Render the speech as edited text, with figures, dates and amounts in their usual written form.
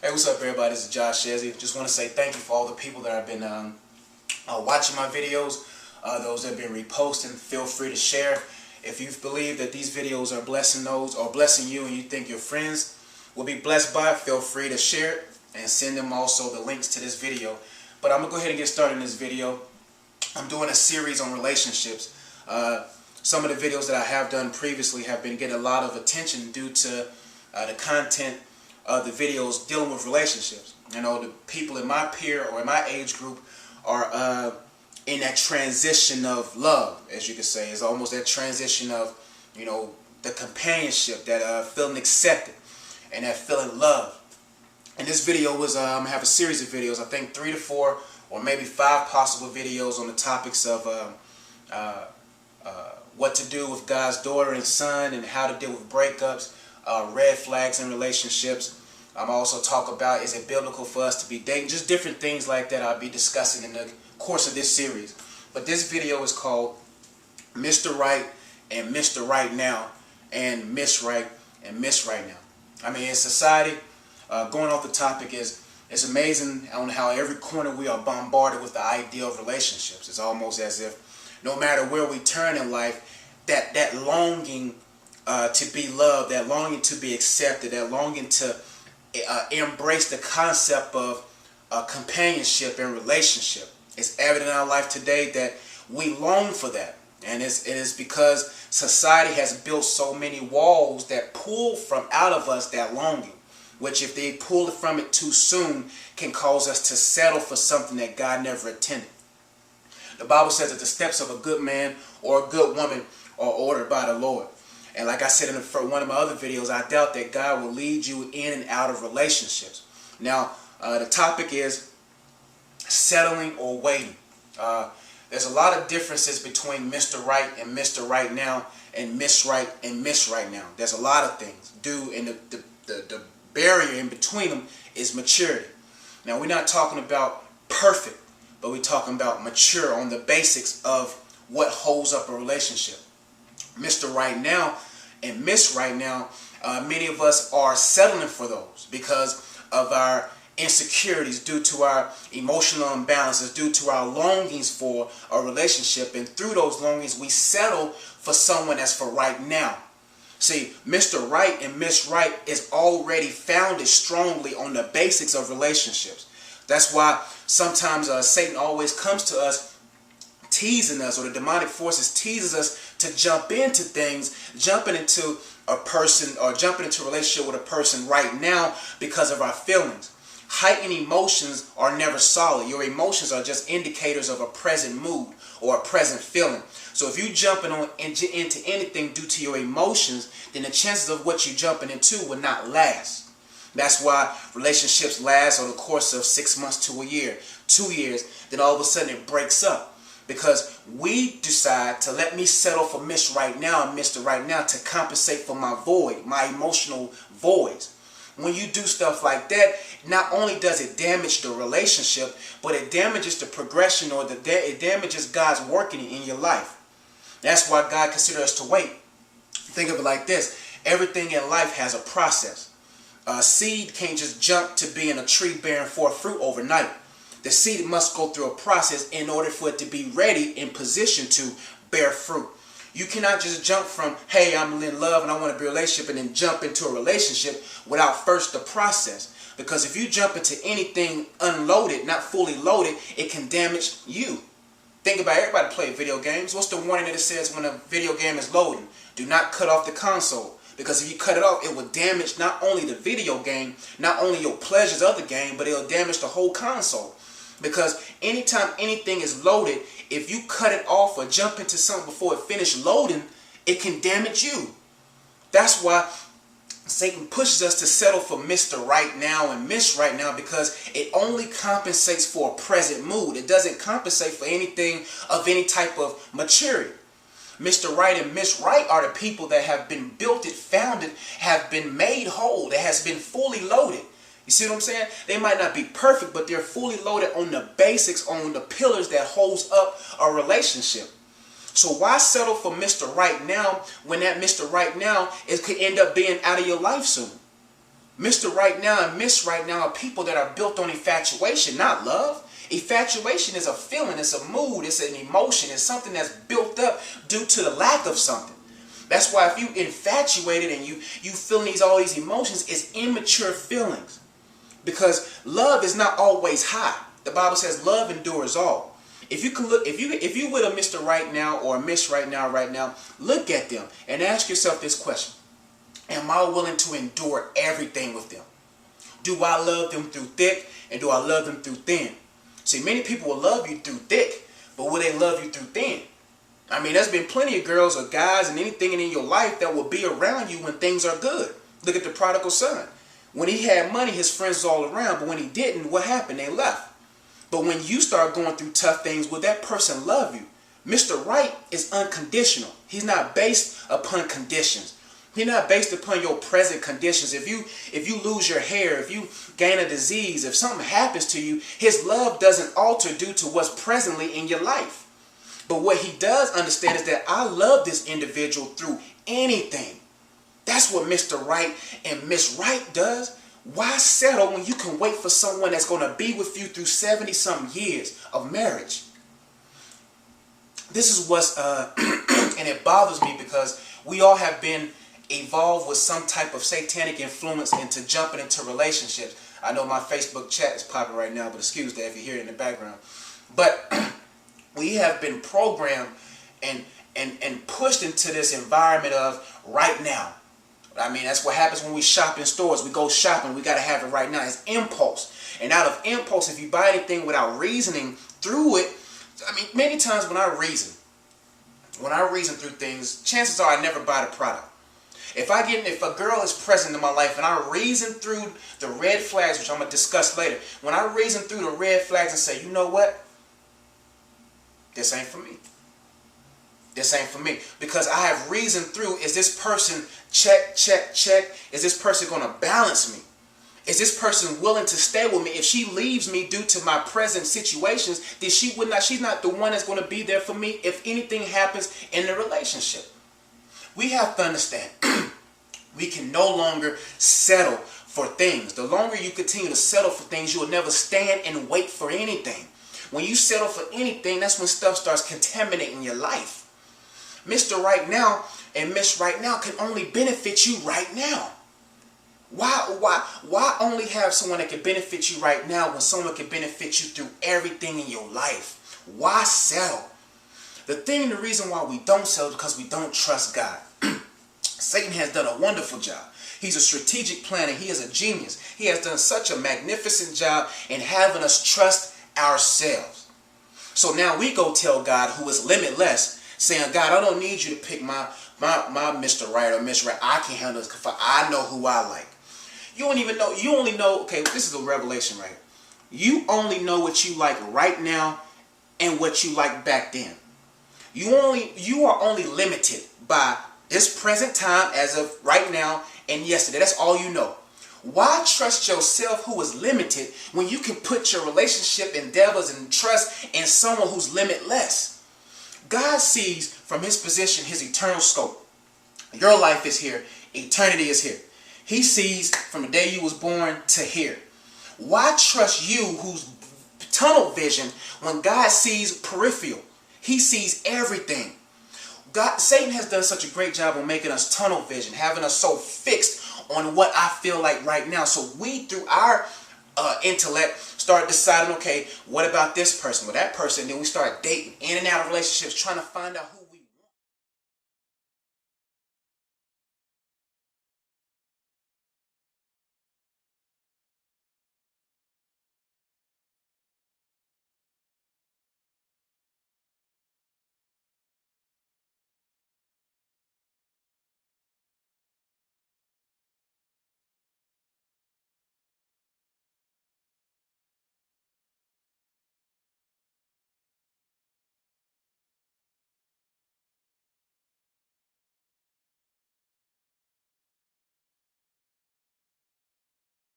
Hey, what's up, everybody? This is Josh Shezzy. Just want to say thank you for all the people that have been watching my videos. Those that have been reposting, feel free to share. If you believe that these videos are blessing those or blessing you and you think your friends will be blessed by it, feel free to share it and send them also the links to this video. But I'm going to go ahead and get started in this video. I'm doing a series on relationships. Some of the videos that I have done previously have been getting a lot of attention due to the content of the videos dealing with relationships. You know, the people in my peer or in my age group are in that transition of love, as you could say. It's almost that transition of, you know, the companionship, that feeling accepted and that feeling loved. And this video was, I have a series of videos, I think 3 to 4 or maybe 5 possible videos on the topics of what to do with God's daughter and son and how to deal with breakups, red flags in relationships. I'm also talk about, is it biblical for us to be dating? Just different things like that I'll be discussing in the course of this series. But this video is called Mr. Right and Mr. Right Now and Miss Right and Miss Right Now. I mean, in society, going off the topic, it's amazing on how every corner we are bombarded with the idea of relationships. It's almost as if no matter where we turn in life, that longing to be loved, that longing to be accepted, that longing to embrace the concept of companionship and relationship. It's evident in our life today that we long for that. And it is because society has built so many walls that pull from out of us that longing, which if they pull it from it too soon can cause us to settle for something that God never intended. The Bible says that the steps of a good man or a good woman are ordered by the Lord. And like I said in one of my other videos, I doubt that God will lead you in and out of relationships. Now, the topic is settling or waiting. There's a lot of differences between Mr. Right and Mr. Right Now and Miss Right and Miss Right Now. There's a lot of things due, and the barrier in between them is maturity. Now, we're not talking about perfect, but we're talking about mature on the basics of what holds up a relationship. Mr. Right Now and Miss Right Now, many of us are settling for those because of our insecurities, due to our emotional imbalances, due to our longings for a relationship, and through those longings we settle for someone that's for right now. See, Mr. Right and Miss Right is already founded strongly on the basics of relationships. That's why sometimes Satan always comes to us teasing us, or the demonic forces teases us to jump into things, jumping into a person or jumping into a relationship with a person right now because of our feelings. Heightened emotions are never solid. Your emotions are just indicators of a present mood or a present feeling. So if you jumping into anything due to your emotions, then the chances of what you're jumping into will not last. That's why relationships last over the course of 6 months to a year, 2 years, then all of a sudden it breaks up. Because we decide to let me settle for Miss Right Now and Mr. Right Now to compensate for my void, my emotional voids. When you do stuff like that, not only does it damage the relationship, but it damages the progression, or it damages God's working in your life. That's why God considers us to wait. Think of it like this. Everything in life has a process. A seed can't just jump to being a tree bearing forth fruit overnight. The seed must go through a process in order for it to be ready in position to bear fruit. You cannot just jump from, hey, I'm in love and I want to be in a relationship, and then jump into a relationship without first the process. Because if you jump into anything unloaded, not fully loaded, it can damage you. Think about it. Everybody play video games. What's the warning that it says when a video game is loading? Do not cut off the console. Because if you cut it off, it will damage not only the video game, not only your pleasures of the game, but it'll damage the whole console. Because anytime anything is loaded, if you cut it off or jump into something before it finishes loading, it can damage you. That's why Satan pushes us to settle for Mr. Right Now and Miss Right Now, because it only compensates for a present mood. It doesn't compensate for anything of any type of maturity. Mr. Right and Miss Right are the people that have been built, founded, have been made whole, that has been fully loaded. You see what I'm saying? They might not be perfect, but they're fully loaded on the basics, on the pillars that holds up a relationship. So why settle for Mr. Right Now when that Mr. Right Now could end up being out of your life soon? Mr. Right Now and Miss Right Now are people that are built on infatuation, not love. Infatuation is a feeling, it's a mood, it's an emotion, it's something that's built up due to the lack of something. That's why if you infatuated and you feeling all these emotions, it's immature feelings. Because love is not always high. The Bible says love endures all. If you can look, if you with a Mr. Right Now or a Miss Right Now, look at them and ask yourself this question. Am I willing to endure everything with them? Do I love them through thick and do I love them through thin? See, many people will love you through thick, but will they love you through thin? I mean, there's been plenty of girls or guys and anything in your life that will be around you when things are good. Look at the prodigal son. When he had money, his friends was all around, but when he didn't, what happened? They left. But when you start going through tough things, will that person love you? Mr. Right is unconditional. He's not based upon conditions. He's not based upon your present conditions. If you lose your hair, if you gain a disease, if something happens to you, his love doesn't alter due to what's presently in your life. But what he does understand is that I love this individual through anything. That's what Mr. Right and Miss Right does. Why settle when you can wait for someone that's going to be with you through 70-something years of marriage? This is what's, and it bothers me because we all have been evolved with some type of satanic influence into jumping into relationships. I know my Facebook chat is popping right now, but excuse that if you hear it in the background. But we have been programmed and pushed into this environment of right now. I mean, that's what happens when we shop in stores. We go shopping, we got to have it right now. It's impulse. And out of impulse, if you buy anything without reasoning through it, I mean, many times when I reason through things, chances are I never buy the product. If a girl is present in my life and I reason through the red flags, which I'm going to discuss later, when I reason through the red flags and say, you know what? This ain't for me. This ain't for me. Because I have reasoned through, is this person check? Is this person going to balance me? Is this person willing to stay with me? If she leaves me due to my present situations, then she's not the one that's going to be there for me if anything happens in the relationship. We have to understand, we can no longer settle for things. The longer you continue to settle for things, you will never stand and wait for anything. When you settle for anything, that's when stuff starts contaminating your life. Mr. Right Now and Miss Right Now can only benefit you right now. Why only have someone that can benefit you right now when someone can benefit you through everything in your life? Why settle? The reason why we don't settle is because we don't trust God. Satan has done a wonderful job. He's a strategic planner. He is a genius. He has done such a magnificent job in having us trust ourselves. So now we go tell God, who is limitless, saying, God, I don't need you to pick my Mr. Right or Miss Right. I can handle this because I know who I like. You don't even know. You only know, okay, this is a revelation right here. You only know what you like right now and what you like back then. You are only limited by this present time as of right now and yesterday. That's all you know. Why trust yourself who is limited when you can put your relationship endeavors and trust in someone who's limitless? God sees from his position his eternal scope. Your life is here. Eternity is here. He sees from the day you was born to here. Why trust you who's tunnel vision when God sees peripheral? He sees everything. Satan has done such a great job of making us tunnel vision, having us so fixed on what I feel like right now. So we, through our intellect, start deciding, okay, what about this person or that person? Then we start dating in and out of relationships, trying to find out who